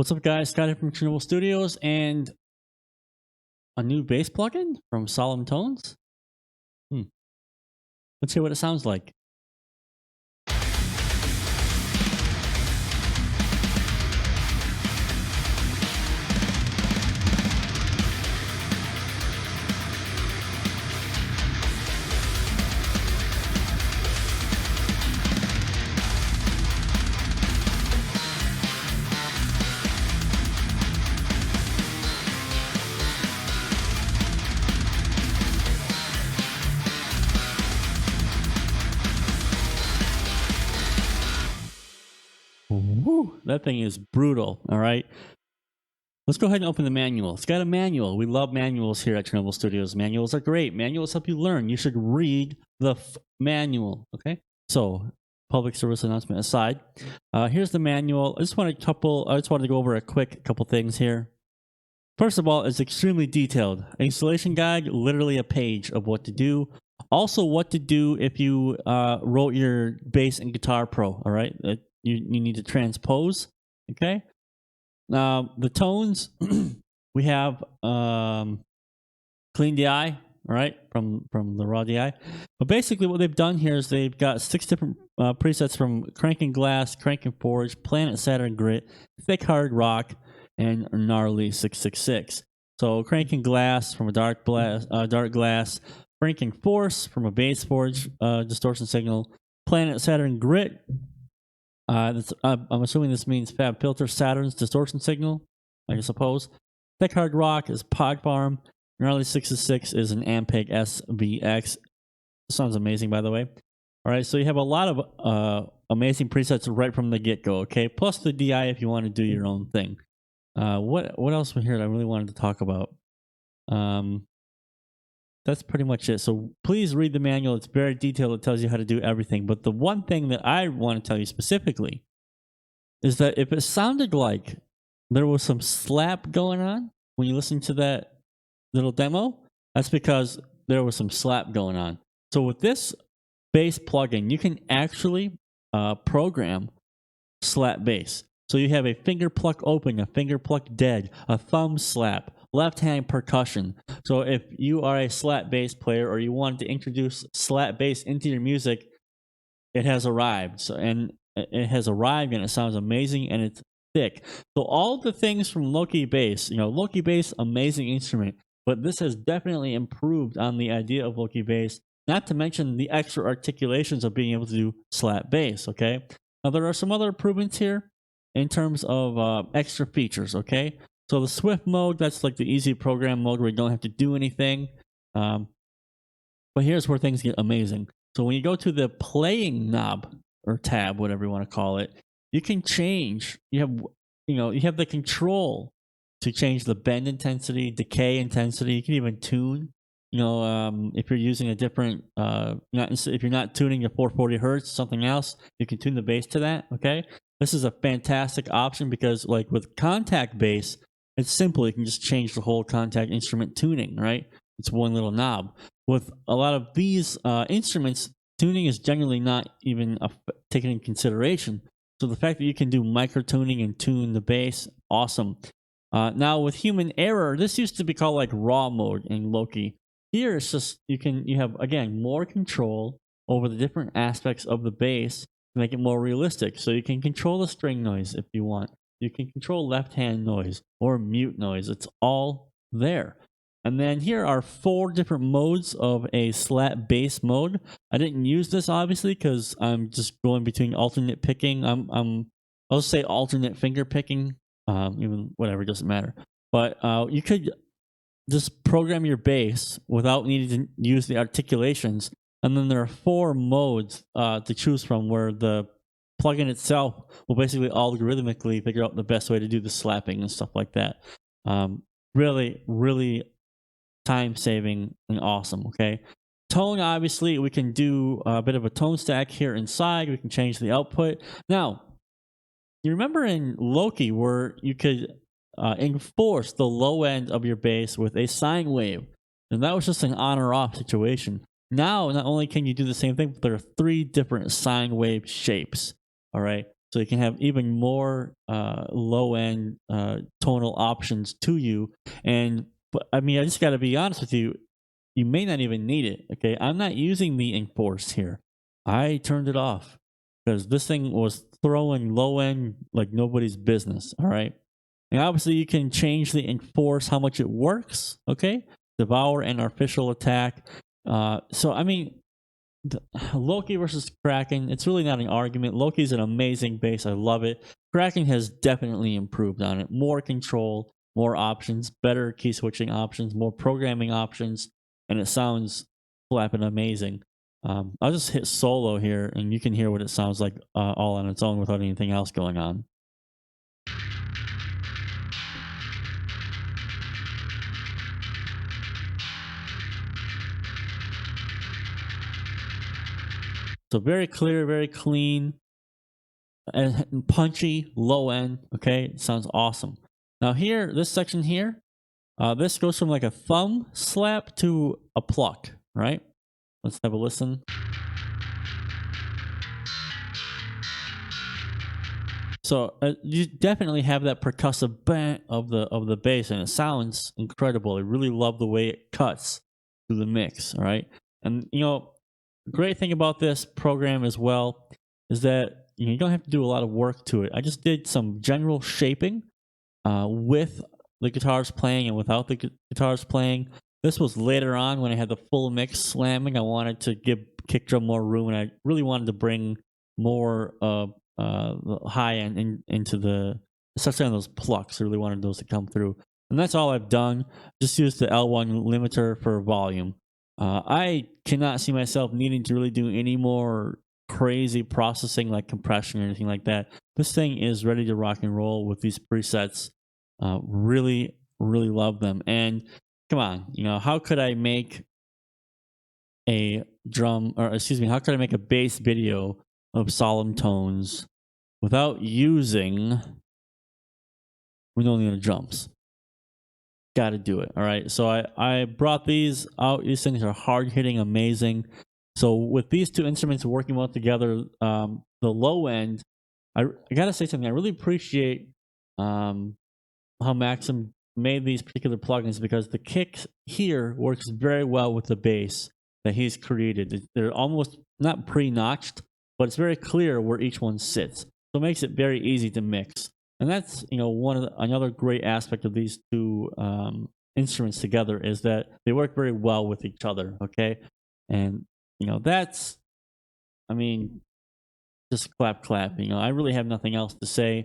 What's up, guys? Scott here from Chernobyl Studios, and a new bass plugin from Solemn Tones. Let's hear what it sounds like. Woo, that thing is brutal. All right. Let's go ahead and open the manual. It's got a manual. We love manuals here at Chernobyl Studios. Manuals are great. Manuals help you learn. You should read the manual. Okay. So, public service announcement aside, here's the manual. I just wanted to go over a quick couple things here. First of all, it's extremely detailed. Installation guide, literally a page of what to do. Also, what to do if you wrote your bass in Guitar Pro. All right. You need to transpose, okay? Now, the tones, we have clean DI, all right, from the raw DI. But basically what they've done here is they've got 6 different presets from Kraken Glass, Kraken Forge, Planet Saturn Grit, Thick Hard Rock, and Gnarly 666. So Kraken Glass from a dark glass, Kraken Force from a bass forge distortion signal, Planet Saturn Grit. I'm assuming this means Fab Filter Saturn's distortion signal, I suppose. Thick Hard Rock is Pod Farm. Gnarly 666 is an Ampeg SVX. Sounds amazing, by the way. All right, so you have a lot of amazing presets right from the get-go, okay? Plus the DI if you want to do your own thing. What else we here that I really wanted to talk about? That's pretty much it. So please read the manual. It's very detailed. It tells you how to do everything. But the one thing that I want to tell you specifically is that if it sounded like there was some slap going on when you listen to that little demo, that's because there was some slap going on. So with this bass plugin, you can actually program slap bass. So you have a finger pluck open, a finger pluck dead, a thumb slap, left hand percussion. So if you are a slap bass player or you want to introduce slap bass into your music, it has arrived. And it sounds amazing and it's thick. So all the things from Loki bass, Loki bass, amazing instrument, but this has definitely improved on the idea of Loki bass, not to mention the extra articulations of being able to do slap bass, okay? Now there are some other improvements here in terms of extra features, okay? So the Swift mode, that's like the easy program mode where you don't have to do anything. But here's where things get amazing. So when you go to the playing knob or tab, whatever you want to call it, you can change. You have the control to change the bend intensity, decay intensity. You can even tune. If you're using a different, if you're not tuning to 440 hertz, something else, you can tune the bass to that. Okay, this is a fantastic option because, like with contact bass, it's simple. You can just change the whole contact instrument tuning, right? It's one little knob. With a lot of these instruments, tuning is generally not even taken in consideration. So the fact that you can do micro tuning and tune the bass, awesome. Now with human error, this used to be called like raw mode in Loki. Here it's just you have again more control over the different aspects of the bass to make it more realistic. So you can control the string noise if you want. You can control left hand noise or mute noise. It's all there. And then here are 4 different modes of a slap bass mode. I didn't use this obviously because I'm just going between alternate picking. I'll say alternate finger picking. Even whatever, doesn't matter. But you could just program your bass without needing to use the articulations. And then there are 4 modes to choose from where the plugin itself will basically algorithmically figure out the best way to do the slapping and stuff like that. Really, really time saving and awesome, okay? Tone, obviously, we can do a bit of a tone stack here inside. We can change the output. Now, you remember in Loki where you could enforce the low end of your bass with a sine wave, and that was just an on or off situation. Now, not only can you do the same thing, but there are 3 different sine wave shapes. All right. so you can have even more low end tonal options to you. And but I mean, I just got to be honest with you. You may not even need it. Okay, I'm not using the enforce here. I turned it off because this thing was throwing low end like nobody's business. All right. And obviously, you can change the enforce how much it works. Okay, devour and artificial attack. So I mean, Loki versus Kraken, it's really not an argument. Loki's an amazing base. I love it. Kraken has definitely improved on it. More control, more options, better key switching options, more programming options, and it sounds flapping amazing. I'll just hit solo here, and you can hear what it sounds like all on its own without anything else going on. So very clear, very clean, and punchy, low end. Okay, it sounds awesome. Now here, this section here, this goes from like a thumb slap to a pluck, right? Let's have a listen. So you definitely have that percussive bang of the bass, and it sounds incredible. I really love the way it cuts through the mix. All right, and you know, great thing about this program as well is that you don't have to do a lot of work to it. I just did some general shaping with the guitars playing and without the guitars playing. This was later on when I had the full mix slamming. I wanted to give kick drum more room, and I really wanted to bring more high end into the, especially on those plucks. I really wanted those to come through, and that's all I've done. Just use the L1 limiter for volume. I cannot see myself needing to really do any more crazy processing like compression or anything like that. This thing is ready to rock and roll with these presets. Really, really love them. And come on, you know, how could I make a drum, or excuse me, how could I make a bass video of Solemn Tones without using Winona drums? Got to do it. All right. So I brought these out. These things are hard hitting, amazing. So with these two instruments working well together, the low end, I got to say something. I really appreciate how Maxim made these particular plugins, because the kick here works very well with the bass that he's created. They're almost not pre-notched, but it's very clear where each one sits. So it makes it very easy to mix. And that's, you know, another great aspect of these two instruments together is that they work very well with each other. Okay, and you know that's, I mean, just clap, clap. You know, I really have nothing else to say.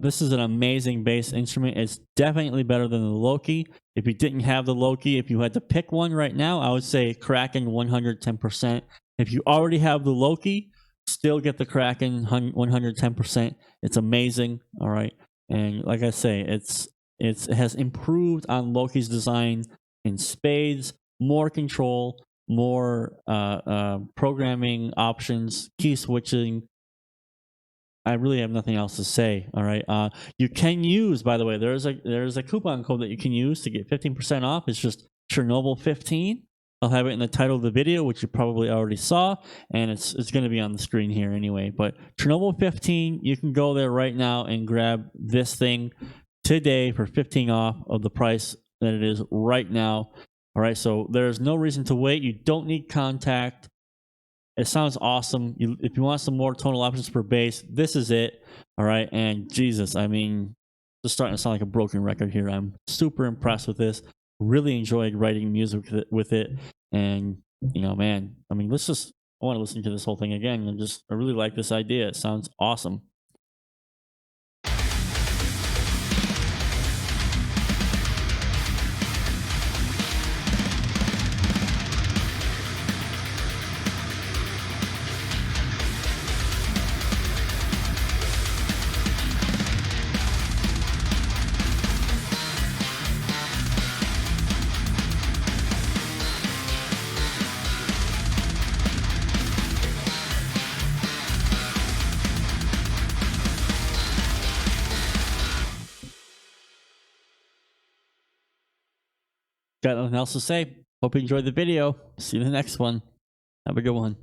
This is an amazing bass instrument. It's definitely better than the Loki. If you didn't have the Loki, if you had to pick one right now, I would say Kraken 110%. If you already have the Loki, still get the Kraken 110%. It's amazing. All right, and like I say, it has improved on Loki's design in spades. More control, more programming options, key switching. I really have nothing else to say. All right. You can use, by the way, there's a coupon code that you can use to get 15% off. It's just Chernobyl 15. I'll have it in the title of the video, which you probably already saw, and it's going to be on the screen here anyway. But Chernobyl 15, you can go there right now and grab this thing today for 15 off of the price that it is right now. All right, so there's no reason to wait. You don't need contact. It sounds awesome. If you want some more tonal options for bass, this is it. All right, and Jesus, I mean, just starting to sound like a broken record here. I'm super impressed with this. Really enjoyed writing music with it, and you know, man, I mean, I want to listen to this whole thing again. I really like this idea. It sounds awesome. Got nothing else to say. Hope you enjoyed the video. See you in the next one. Have a good one.